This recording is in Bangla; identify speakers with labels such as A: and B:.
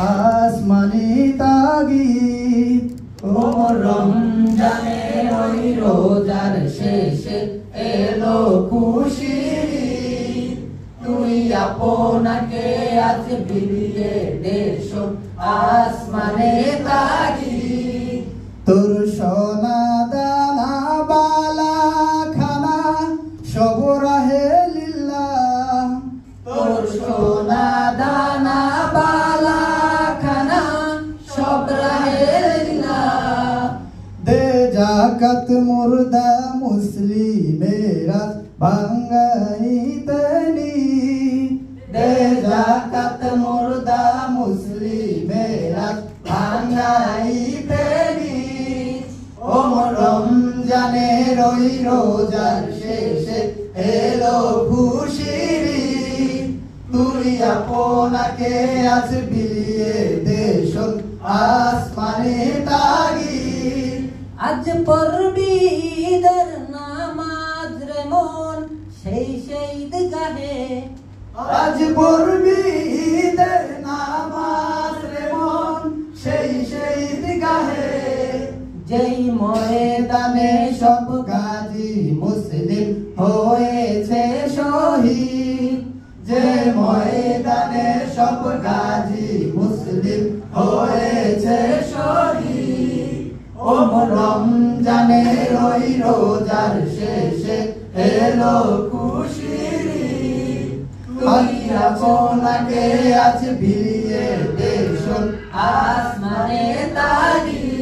A: আসমানি তাগিদ
B: ও রমজানে ওই রোজার শেষে এলো খুশির ঈদ। তুই আপনাকে আজ বিলিয়ে দেশ আসমানে তাগিদ।
A: তোর সোনা দানা বালা খানা সব রাহে লিল্লাহ।
B: তোর সোনা দানা বালা খানা সব রাহে লিল্লাহ।
A: দে জাকাত মুর্দা মুসলিমেরা ভাঙ্গাইতে নি।
B: দে জাকাত মুর্দা মুসলিমেরা ভাঙ্গাইতে নি।
A: ও রমজানের ওই রোজার শেষে এলো খুশির ঈদ। তুই আপনাকে আজ বিলিয়ে দেশ আসমানে তাগিদ।
B: আজ পড়বি ঈদের নামাজ রে মন সেই ঈদগাহে।
A: আজ পড়বি ঈদের নামাজ রে মন সেই ঈদগাহে।
B: যেই
A: ময়দানে সব গাজী মুসলিম হয়েছে শহীদ। যে ময়দানে সব গাজী মুসলিম হয়েছে শহীদ। ও রমজানের ওই রোজার শেষে এলো খুশির ঈদ। তুই আপনাকে আজ বিলিয়ে দেশ
B: আসমানে তাগিদ।